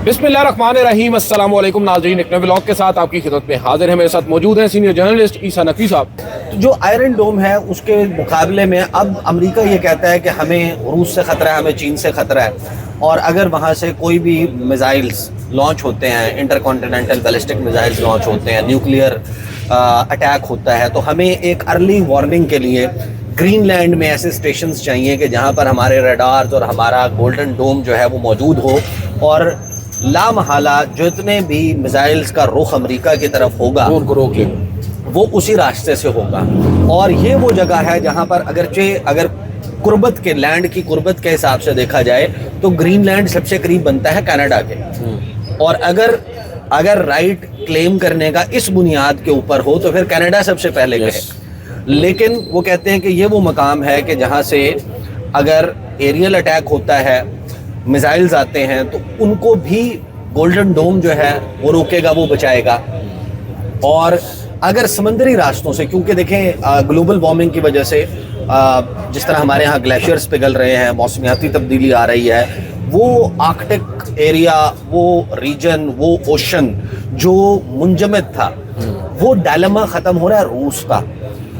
बिस्मिल्लाहिर्रहमानिर्रहीम। अस्सलाम वालेकुम नाज़रीन, एक नए व्लॉग के साथ आपकी खिदमत में हाजिर है। मेरे साथ मौजूद हैं सीनियर जर्नलिस्ट ईसा नकवी साहब। जो आयरन डोम है उसके मुकाबले में अब अमेरिका ये कहता है कि हमें रूस से ख़तरा है, हमें चीन से ख़तरा है, और अगर वहाँ से कोई भी मिसाइल्स लॉन्च होते हैं, इंटरकॉन्टिनेंटल बैलिस्टिक मिसाइल्स लॉन्च होते हैं, न्यूक्लियर अटैक होता है, तो हमें एक अर्ली वार्निंग के लिए ग्रीनलैंड में ऐसे स्टेशंस चाहिए कि जहाँ पर हमारे रडार्स और हमारा गोल्डन डोम जो है वो मौजूद हो, और लामहला जितने भी मिसाइल्स का रुख अमेरिका की तरफ होगा वो उनको रोक ले, वो उसी रास्ते से होगा। और ये वो जगह है जहाँ पर अगर कुर्बत के लैंड की कुर्बत के हिसाब से देखा जाए तो ग्रीनलैंड सबसे करीब बनता है कनाडा के, और अगर राइट क्लेम करने का इस बुनियाद के ऊपर हो तो फिर कनाडा सबसे पहले कहे। लेकिन वो कहते हैं कि ये वो मकाम है कि जहाँ से अगर एरियल अटैक होता है, मिसाइल्स आते हैं, तो उनको भी गोल्डन डोम जो है वो रोकेगा, वो बचाएगा। और अगर समंदरी रास्तों से, क्योंकि देखें ग्लोबल वार्मिंग की वजह से जिस तरह हमारे यहाँ ग्लेशियर्स पिघल रहे हैं, मौसमियाती तब्दीली आ रही है, वो आर्कटिक एरिया, वो रीजन, वो ओशन जो मुंजमद था, वो डायलेमा ख़त्म हो रहा है रूस का।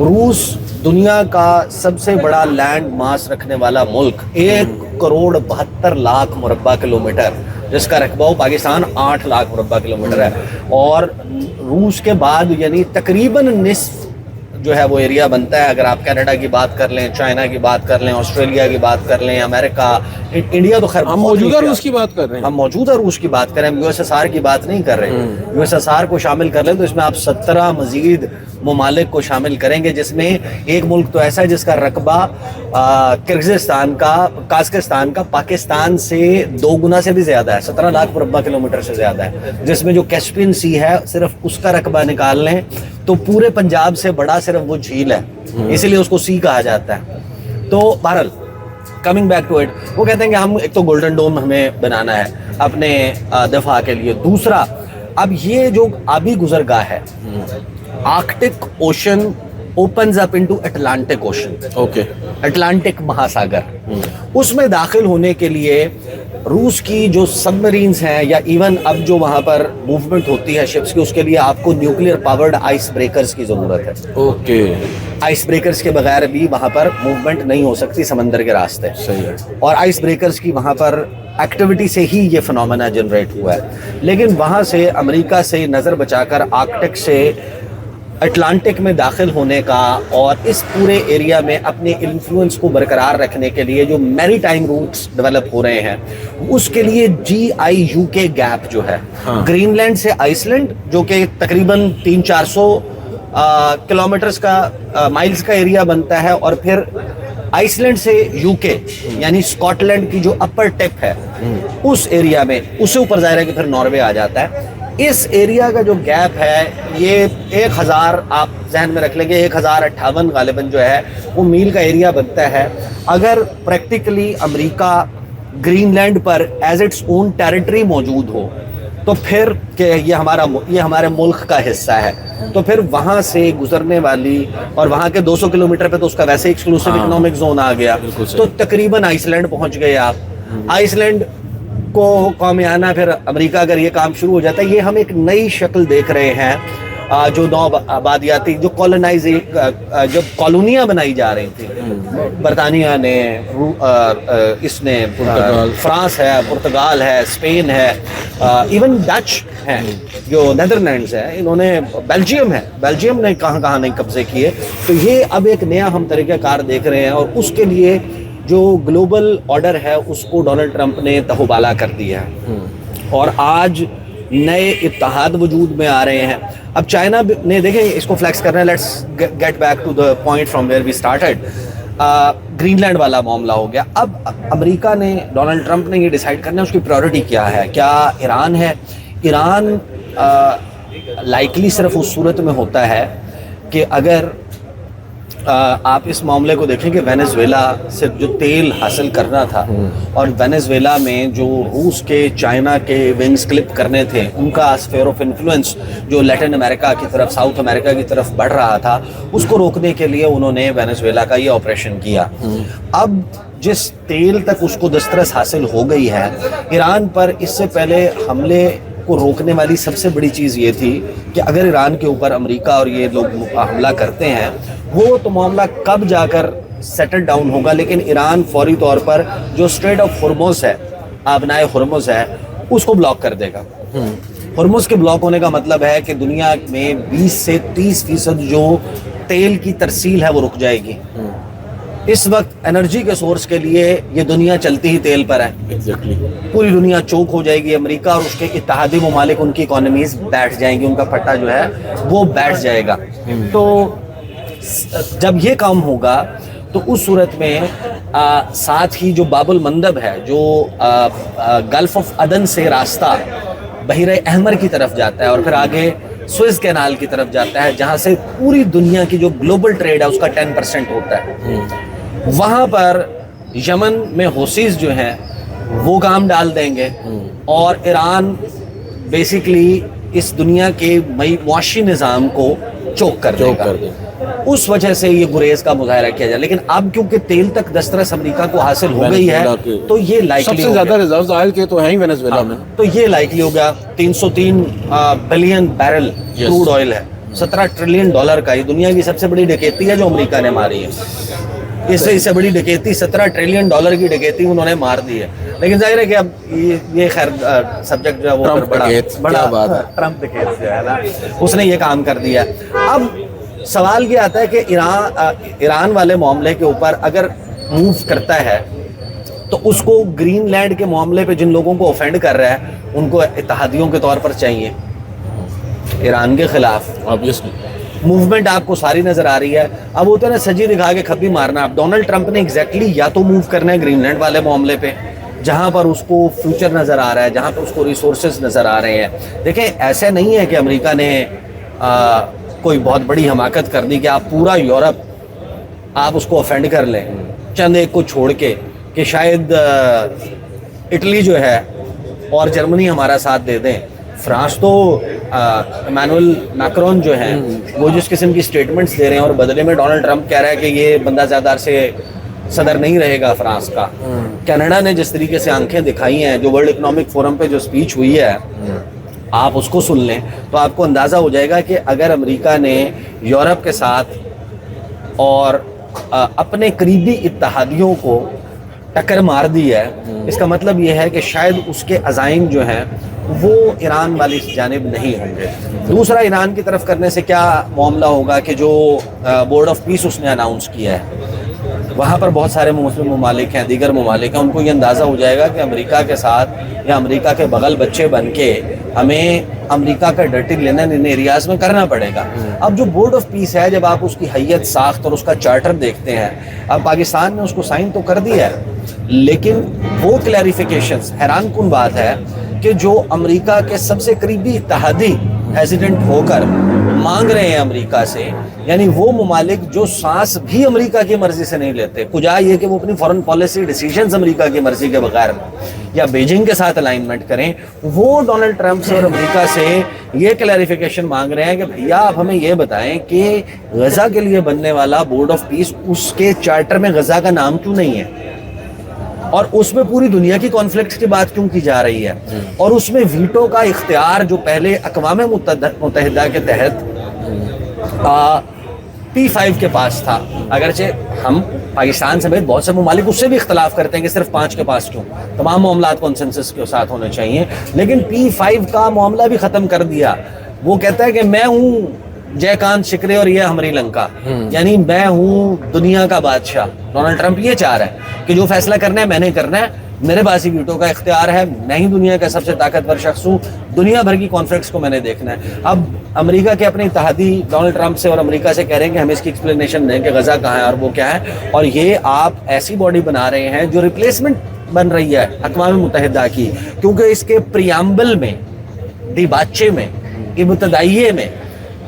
रूस दुनिया का सबसे बड़ा लैंड मास रखने वाला मुल्क, 1,72,00,000 मुरब्बा किलोमीटर, जिसका रकबा पाकिस्तान 8 लाख मुरब्बा किलोमीटर है, और रूस के बाद यानी तकरीबन निस्फ जो है वो एरिया बनता है। अगर आप कनाडा की बात कर लें, चाइना की बात कर लें, ऑस्ट्रेलिया की बात कर लें, अमेरिका, इंडिया तो खैर हम मौजूदा रूस की बात कर रहे हैं, हम मौजूदा रूस की बात करें, हम यूएसएसआर की बात नहीं कर रहे। यूएसएसआर को शामिल कर लें तो इसमें आप 17 मजीद ममालिक को शामिल करेंगे, जिसमें एक मुल्क तो ऐसा है जिसका रकबा किर्गिस्तान का, काज़ाकिस्तान का पाकिस्तान से 2 गुना से भी ज़्यादा है, 17 लाख मुरब्बा किलोमीटर से ज़्यादा है, जिसमें जो कैस्पियन सी है सिर्फ उसका रकबा निकाल लें तो पूरे पंजाब से बड़ा सिर्फ वो झील है, इसीलिए उसको सी कहा जाता है। तो बहरहाल कमिंग बैक टू इट, वो कहते हैं कि हम एक तो गोल्डन डोम हमें बनाना है अपने दफा के लिए। दूसरा, अब ये जो आबी गुजरगाह है, Arctic ocean opens up into Atlantic ocean, okay, Atlantic महासागर, उसमें दाखिल होने के लिए रूस की जो सबमरीन्स हैं, या इवन अब जो वहाँ पर मूवमेंट होती है शिप्स की, उसके लिए आपको न्यूक्लियर पावर्ड आइस ब्रेकर्स की ज़रूरत है। ओके, आइस ब्रेकर्स के बगैर भी वहाँ पर मूवमेंट नहीं हो सकती समंदर के रास्ते। सही है। और आइस ब्रेकर्स की वहाँ पर एक्टिविटी से ही ये फिनोमेना जनरेट हुआ है। लेकिन वहाँ से अमेरिका से नज़र बचाकर आर्कटिक से अटलांटिक में दाखिल होने का और इस पूरे एरिया में अपने इन्फ्लुएंस को बरकरार रखने के लिए जो मैरीटाइम रूट्स डेवलप हो रहे हैं, उसके लिए GIUK गैप जो है, ग्रीनलैंड से आइसलैंड, जो कि तकरीबन 300-400 किलोमीटर्स का माइल्स का एरिया बनता है, और फिर आइसलैंड से UK यानी स्कॉटलैंड की जो अपर टिप है उस एरिया में, उससे ऊपर जाहिर है कि फिर नॉर्वे आ जाता है। इस एरिया का जो गैप है, ये 1000 आप जहन में रख लेंगे, 1058 गालिबन जो है वो मील का एरिया बनता है। अगर प्रैक्टिकली अमेरिका ग्रीनलैंड पर एज इट्स ओन टेरिटरी मौजूद हो तो फिर कि ये हमारे मुल्क का हिस्सा है, तो फिर वहाँ से गुजरने वाली, और वहाँ के 200 किलोमीटर पे तो उसका वैसे एक्सक्लूसिव इकोनॉमिक जोन आ गया, तो तकरीबन आइसलैंड पहुँच गए आप। आइसलैंड को कौम आना, फिर अमेरिका अगर ये काम शुरू हो जाता है, ये हम एक नई शक्ल देख रहे हैं। जो नौ आबादियाती जो जब कॉलोनियाँ बनाई जा रही थी, बरतानिया ने, इसने, फ्रांस है, पुर्तगाल है, स्पेन है, इवन डच हैं, जो नेदरलैंड्स है, इन्होंने, बेल्जियम ने कहाँ नहीं कब्जे किए। तो ये अब एक नया हम तरीक़ाकार देख रहे हैं, और उसके लिए जो ग्लोबल ऑर्डर है उसको डोनाल्ड ट्रंप ने तहबाला कर दिया है, और आज नए इत्तेहाद वजूद में आ रहे हैं। अब चाइना ने, देखें, इसको फ्लैक्स करना है। Let's get back to the point from where we started. Greenland वाला मामला हो गया। अब अमेरिका ने, डोनाल्ड ट्रंप ने ये डिसाइड करना है उसकी प्रायोरिटी क्या है। क्या ईरान है? ईरान लाइकली सिर्फ उस सूरत में होता है कि अगर आप इस मामले को देखें कि वेनेजुएला से जो तेल हासिल करना था, और वेनेजुएला में जो रूस के, चाइना के विंग्स क्लिप करने थे, उनका स्फीयर ऑफ इन्फ्लुएंस जो लैटिन अमेरिका की तरफ, साउथ अमेरिका की तरफ बढ़ रहा था, उसको रोकने के लिए उन्होंने वेनेजुएला का ये ऑपरेशन किया। अब جس تیل تک اس کو دسترس حاصل ہو گئی ہے، ایران پر اس سے پہلے حملے کو روکنے والی سب سے بڑی چیز یہ تھی کہ اگر ایران کے اوپر امریکہ اور یہ لوگ حملہ کرتے ہیں وہ تو معاملہ کب جا کر سیٹل ڈاؤن ہوگا، لیکن ایران فوری طور پر جو اسٹریٹ آف ہرمز ہے، آبنائے ہرمز ہے، اس کو بلاک کر دے گا۔ ہرمز کے بلاک ہونے کا مطلب ہے کہ دنیا میں 20 سے 30% جو تیل کی ترسیل ہے وہ رک جائے گی۔ اس وقت انرجی کے سورس کے لیے یہ دنیا چلتی ہی تیل پر ہے، ایگزیکٹلی پوری دنیا چوک ہو جائے گی، امریکہ اور اس کے اتحادی ممالک ان کی اکانومیز بیٹھ جائیں گی، ان کا پٹا جو ہے وہ بیٹھ جائے گا۔ تو جب یہ کام ہوگا تو اس صورت میں ساتھ ہی جو باب المندب ہے، جو گلف آف عدن سے راستہ بحیرہ احمر کی طرف جاتا ہے اور پھر آگے سوئز کینال کی طرف جاتا ہے، جہاں سے پوری دنیا کی جو گلوبل ٹریڈ ہے اس کا 10% ہوتا ہے، وہاں پر یمن میں حوثیز جو ہیں وہ کام ڈال دیں گے اور ایران بیسیکلی اس دنیا کے معاشی نظام کو چوک کر دے گا۔ اس وجہ سے یہ گریز کا مظاہرہ کیا جائے، لیکن اب کیونکہ تیل تک دسترس امریکہ کو حاصل ہو گئی ہے تو یہ لائکلی سب سے زیادہ ریزروز آئل کے تو ہیں ہی وینزویلا میں، تو یہ لائکلی ہو گیا۔ 303 بلین بیرل کروڈ آئل ہے، $17 ٹریلین کا، یہ دنیا کی سب سے بڑی ڈکیتی ہے جو امریکہ نے ماری ہے۔ اس سے بڑی ڈکیتی $17 ٹریلین کی ڈکیتی انہوں نے مار دی ہے، لیکن ظاہر ہے کہ اب یہ خیر سبجیکٹ جو ہے وہ بڑا ٹرمپ ڈکیت جو ہے نا اس نے یہ کام کر دیا۔ اب سوال یہ آتا ہے کہ ایران والے معاملے کے اوپر اگر موو کرتا ہے تو اس کو گرین لینڈ کے معاملے پہ جن لوگوں کو اوفینڈ کر رہا ہے ان کو اتحادیوں کے طور پر چاہیے ایران کے خلاف obviously موومنٹ آپ کو ساری نظر آ رہی ہے۔ اب ہوتا ہے نا سجی دکھا کے کھپی مارنا۔ اب ڈونلڈ ٹرمپ نے ایگزیکٹلی یا تو موو کرنا ہے گرین لینڈ والے معاملے پہ جہاں پر اس کو فیوچر نظر آ رہا ہے، جہاں پر اس کو ریسورسز نظر آ رہے ہیں۔ دیکھیں ایسے نہیں ہے کہ امریکہ نے کوئی بہت بڑی حماقت کر دی کہ آپ پورا یورپ آپ اس کو افینڈ کر لیں چند ایک کو چھوڑ کے، کہ شاید اٹلی جو ہے اور جرمنی ہمارا ساتھ دے دیں۔ فرانس تو ایمانوئل میکرون جو ہیں وہ جس قسم کی سٹیٹمنٹس دے رہے ہیں اور بدلے میں ڈونلڈ ٹرمپ کہہ رہا ہے کہ یہ بندہ زیادہ عرصے صدر نہیں رہے گا فرانس کا۔ کینیڈا نے جس طریقے سے آنکھیں دکھائی ہیں، جو ورلڈ اکنامک فورم پہ جو اسپیچ ہوئی ہے آپ اس کو سن لیں تو آپ کو اندازہ ہو جائے گا کہ اگر امریکہ نے یورپ کے ساتھ اور اپنے قریبی اتحادیوں کو ٹکر مار دی ہے، اس کا مطلب یہ ہے کہ شاید اس کے عزائم جو ہیں وہ ایران والی جانب نہیں ہوں گے۔ دوسرا، ایران کی طرف کرنے سے کیا معاملہ ہوگا کہ جو بورڈ آف پیس اس نے اناؤنس کیا ہے، وہاں پر بہت سارے مسلم ممالک ہیں، دیگر ممالک ہیں، ان کو یہ اندازہ ہو جائے گا کہ امریکہ کے ساتھ یا امریکہ کے بغل بچے بن کے ہمیں امریکہ کا ڈرٹی لینن ان ایریاز میں کرنا پڑے گا۔ اب جو بورڈ آف پیس ہے، جب آپ اس کی حیت ساخت اور اس کا چارٹر دیکھتے ہیں، اب پاکستان نے اس کو سائن تو کر دیا ہے، لیکن وہ کلیریفیکیشنز حیران کن بات ہے کہ جو امریکہ کے سب سے قریبی اتحادی ہیزیڈنٹ ہو کر مانگ رہے ہیں امریکہ سے، یعنی وہ ممالک جو سانس بھی امریکہ کی مرضی سے نہیں لیتے، کجا یہ کہ وہ اپنی فورن پالیسی ڈیسیجنز امریکہ کی مرضی کے بغیر یا بیجنگ کے ساتھ الائنمنٹ کریں، وہ ڈونلڈ ٹرمپ سے اور امریکہ سے یہ کلیریفیکیشن مانگ رہے ہیں کہ بھیا آپ ہمیں یہ بتائیں کہ غزہ کے لیے بننے والا بورڈ آف پیس، اس کے چارٹر میں غزہ کا نام کیوں نہیں ہے، اور اس میں پوری دنیا کی کانفلکٹس کی بات کیوں کی جا رہی ہے، اور اس میں ویٹو کا اختیار جو پہلے اقوام متحدہ کے تحت P5 کے پاس تھا، اگرچہ ہم پاکستان سمیت بہت سے ممالک اس سے بھی اختلاف کرتے ہیں کہ صرف 5 کے پاس کیوں، تمام معاملات کنسنسس کے ساتھ ہونے چاہیے، لیکن P5 کا معاملہ بھی ختم کر دیا۔ وہ کہتا ہے کہ میں ہوں جے کانت شکرے اور یہ ہماری لنکا، یعنی میں ہوں دنیا کا بادشاہ۔ ڈونلڈ ٹرمپ یہ چاہ رہا ہے کہ جو فیصلہ کرنا ہے میں نے کرنا ہے، میرے پاس ہی ویٹو کا اختیار ہے، میں ہی دنیا کا سب سے طاقتور شخص ہوں، دنیا بھر کی کانفلکٹس کو میں نے دیکھنا ہے۔ اب امریکہ کے اپنے اتحادی ڈونلڈ ٹرمپ سے اور امریکہ سے کہہ رہے ہیں کہ ہمیں اس کی ایکسپلینیشن دیں کہ غزہ کہاں ہے اور وہ کیا ہے، اور یہ آپ ایسی باڈی بنا رہے ہیں جو ریپلیسمنٹ بن رہی ہے اقوام متحدہ کی، کیونکہ اس کے پریامبل میں، دیباچے میں، ابتدائیے میں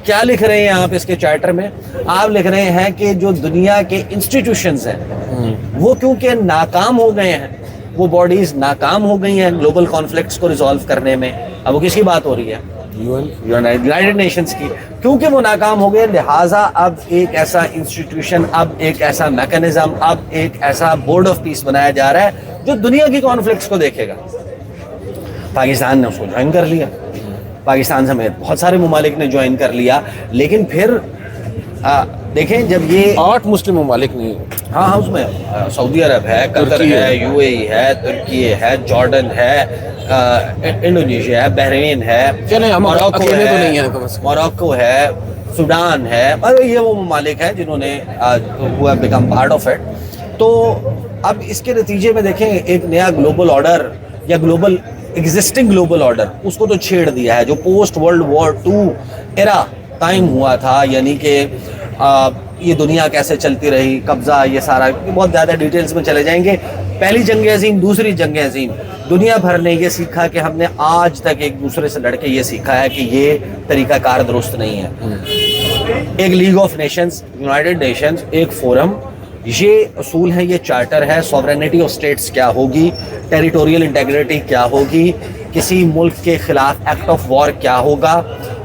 کیا لکھ رہے ہیں آپ؟ اس کے چارٹر میں آپ لکھ رہے ہیں کہ جو دنیا کے انسٹیٹیوشنز ہیں وہ کیونکہ ناکام ہو گئے ہیں، وہ باڈیز ناکام ہو گئی ہیں گلوبل کانفلکٹس کو ریزالو کرنے میں۔ اب وہ کس کی بات ہو رہی ہے؟ यूनाइटेड नेशंस की, क्योंकि वो नाकाम हो गए, लिहाजा अब एक ऐसा इंस्टीट्यूशन, अब एक ऐसा मैकेनिज्म, अब एक ऐसा बोर्ड ऑफ पीस बनाया जा रहा है जो दुनिया की कॉन्फ्लिक्ट्स को देखेगा। पाकिस्तान ने उसको ज्वाइन कर लिया, पाकिस्तान समेत बहुत सारे ममालिक ने ज्वाइन कर लिया, लेकिन फिर देखें जब ये 8 मुस्लिम ममालिक नहीं, हाँ उसमें सऊदी अरब है, कतर है, यूएई है, तुर्की है, जॉर्डन है, इंडोनेशिया है, बहरीन है, चलें हम अकेले तो नहीं हैं, मोरक्को है, सूडान है, और ये वो ममालिक हैं जिन्होंने बिकम पार्ट ऑफ इट। तो अब इसके नतीजे में देखें एक नया ग्लोबल ऑर्डर या ग्लोबल एग्जिस्टिंग ग्लोबल ऑर्डर उसको तो छेड़ दिया है, जो post world war 2 era time हुआ था, यानी कि ये दुनिया कैसे चलती रही, कब्जा, ये सारा बहुत ज़्यादा डिटेल्स में चले जाएंगे। पहली जंग अज़ीम, दूसरी जंग अज़ीम, दुनिया भर ने ये सीखा कि हमने आज तक एक दूसरे से लड़के ये सीखा है कि ये तरीक़ाकार दुरुस्त नहीं है। एक league of Nations, United Nations, एक फोरम, ये असूल है, ये चार्टर है, सॉवरेनिटी ऑफ स्टेट्स क्या होगी, टेरिटोरियल इंटेग्रिटी क्या होगी, किसी मुल्क के खिलाफ एक्ट ऑफ वॉर क्या होगा,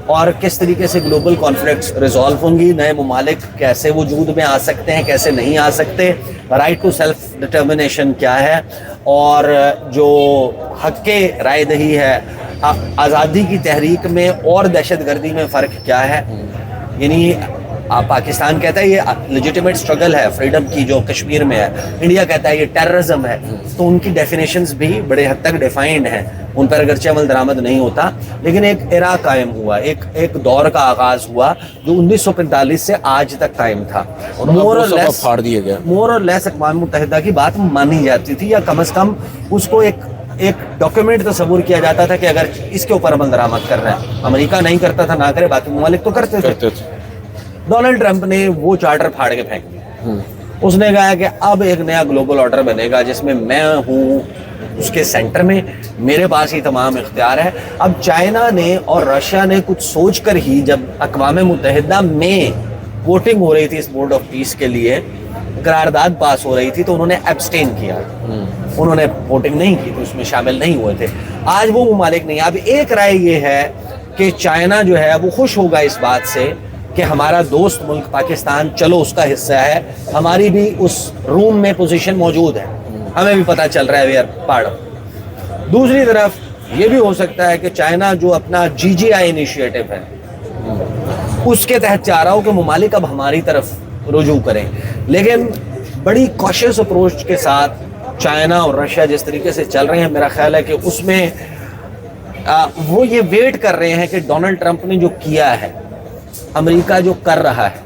और किस तरीके से ग्लोबल कॉन्फ्लिक्ट्स रिजॉल्व होंगी, नए ममालिक कैसे वजूद में आ सकते हैं, कैसे नहीं आ सकते, राइट टू सेल्फ डिटर्मिनेशन क्या है, और जो हक के राय दही है, आज़ादी की तहरीक में और दहशतगर्दी में फ़र्क क्या है। यानी पाकिस्तान कहता है ये लेजिटिमेट स्ट्रगल है फ्रीडम की जो कश्मीर में है, इंडिया कहता है ये टेररिज्म है, तो उनकी डेफिनेशंस भी बड़े हद तक डिफाइंड हैं, उन पर अगरचे अमल दरामद नहीं होता, लेकिन एक एरा कायम हुआ, एक दौर का आगाज़ हुआ जो 1945 से आज तक कायम था। मोर और लेस अक़वाम मुत्तहिदा की बात मानी जाती थी, या कम अज़ कम उसको एक डॉक्यूमेंट तस्वुर किया जाता था कि अगर इसके ऊपर अमल दरामद करना है, अमेरिका नहीं करता था ना करे, बाकी ममालिक तो करते थे। डोनाल्ड ट्रंप ने वो चार्टर फाड़ के फेंक दिया। उसने कहा कि अब एक नया ग्लोबल ऑर्डर बनेगा जिसमें मैं हूँ उसके सेंटर में, मेरे पास ही तमाम इख्तियार है। अब चाइना ने और रशिया ने कुछ सोच कर ही, जब अक़वाम मुत्तहिदा में वोटिंग हो रही थी इस बोर्ड ऑफ पीस के लिए, करारदाद पास हो रही थी, तो उन्होंने एब्सटेन किया, उन्होंने वोटिंग नहीं की, तो उसमें शामिल नहीं हुए थे। आज वो ममालिक नहीं। अब एक राय ये है कि चाइना जो है वो खुश होगा इस बात से कि हमारा दोस्त मुल्क पाकिस्तान चलो उसका हिस्सा है, हमारी भी उस रूम में पोजीशन मौजूद है, हमें भी पता चल रहा है वी आर पार्ट ऑफ। दूसरी तरफ ये भी हो सकता है कि चाइना जो अपना GGI इनिशिएटिव है उसके तहत चाह रहा हो कि ममालिक अब हमारी तरफ रुजू करें, लेकिन बड़ी कॉशियस अप्रोच के साथ चाइना और रशिया जिस तरीके से चल रहे हैं, मेरा ख्याल है कि उसमें वो ये वेट कर रहे हैं कि डोनाल्ड ट्रंप ने जो किया है, अमेरिका जो कर रहा है,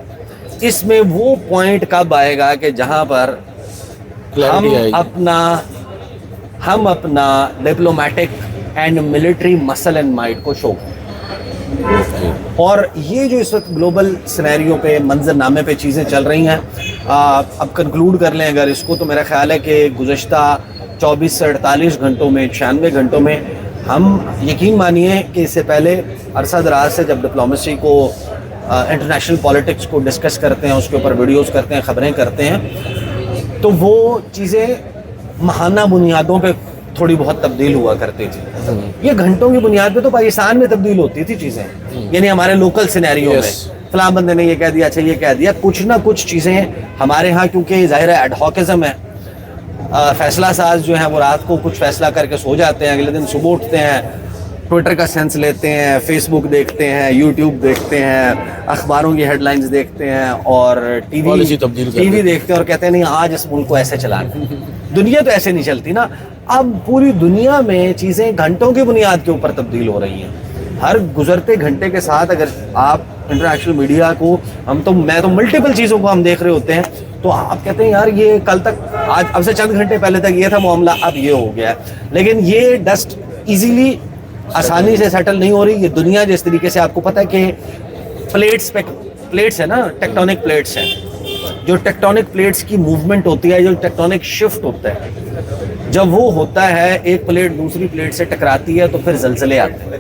इसमें वो पॉइंट कब आएगा कि जहां पर हम अपना diplomatic and military muscle and might को शो करें। और ये जो इस वक्त ग्लोबल सिनेरियो पे, मंजरनामे पे चीज़ें चल रही हैं, अब कंक्लूड कर लें अगर इसको, तो मेरा ख्याल है कि गुज़श्ता 24 से 48 घंटों में, 96 घंटों में, हम यकीन मानिए कि इससे पहले अरसा दराज से जब डिप्लोमेसी को, इंटरनेशनल पॉलिटिक्स को डिस्कस करते हैं, उसके ऊपर वीडियोस करते हैं, ख़बरें करते हैं, तो वो चीज़ें महाना बुनियादों पे थोड़ी बहुत तब्दील हुआ करती थी। ये घंटों की बुनियाद पे तो पाकिस्तान में तब्दील होती थी चीज़ें, यानी हमारे लोकल सिनेरियो में फलां बंदे ने ये कह दिया, अच्छा ये कह दिया, कुछ ना कुछ चीज़ें हमारे यहाँ, क्योंकि ज़ाहिर है एडहॉकिज़म है, फैसला साज जो है वो रात को कुछ फैसला करके सो जाते हैं, अगले दिन सुबह उठते हैं, ट्विटर का सेंस लेते हैं, फेसबुक देखते हैं, यूट्यूब देखते हैं, अखबारों की हेडलाइंस देखते हैं, और टीवी देखते हैं और कहते हैं नहीं आज इस मुल्क को ऐसे चलाना। दुनिया तो ऐसे नहीं चलती ना। अब पूरी दुनिया में चीज़ें घंटों की बुनियाद के ऊपर तब्दील हो रही हैं। हर गुजरते घंटे के साथ अगर आप इंटरनेशनल मीडिया को, मैं तो मल्टीपल चीज़ों को हम देख रहे होते हैं, तो आप कहते हैं यार ये कल तक, आज अब से चंद घंटे पहले तक ये था मामला, अब ये हो गया है। लेकिन ये डस्ट ईजीली, आसानी से सेटल नहीं हो रही। ये दुनिया जिस तरीके से, आपको पता है कि प्लेट्स है ना, टेक्टोनिक प्लेट्स हैं, जो टेक्टोनिक प्लेट्स की मूवमेंट होती है, जो टेक्टोनिक शिफ्ट होता है, जब वो होता है, एक प्लेट दूसरी प्लेट से टकराती है, तो फिर जलजले आते हैं,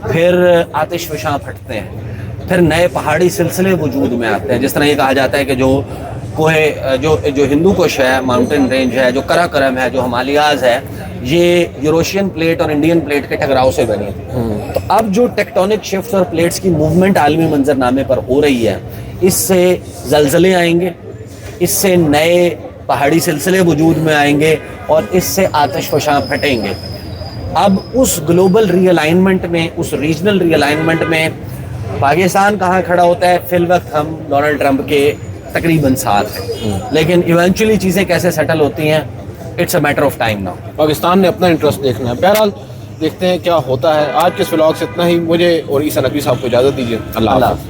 फिर आतिशफशां फटते हैं, फिर नए पहाड़ी सिलसिले वजूद में आते हैं। जिस तरह ये कहा जाता है कि जो हिंदू कुश है, माउंटेन रेंज है, जो कराकरम है, जो हिमालयाज़ है, یہ یوریشین پلیٹ اور انڈین پلیٹ کے ٹکراؤ سے بنی تھی. تو اب جو ٹیکٹونک شفٹ اور پلیٹس کی موومنٹ عالمی منظرنامے پر ہو رہی ہے, اس سے زلزلے آئیں گے, اس سے نئے پہاڑی سلسلے وجود میں آئیں گے, اور اس سے آتش فشاں پھٹیں گے. اب اس گلوبل ری الائنمنٹ میں, اس ریجنل ری الائنمنٹ میں پاکستان کہاں کھڑا ہوتا ہے؟ فی الوقت ہم ڈونلڈ ٹرمپ کے تقریباً ساتھ ہیں, لیکن ایونچولی چیزیں کیسے سیٹل ہوتی ہیں, it's a matter of time now. Pakistan نے اپنا انٹرسٹ دیکھنا ہے. بہرحال دیکھتے ہیں کیا ہوتا ہے. آج کے اس ولاگ سے اتنا ہی. مجھے اور عیسیٰ نقوی صاحب کو اجازت دیجیے. اللہ حافظ.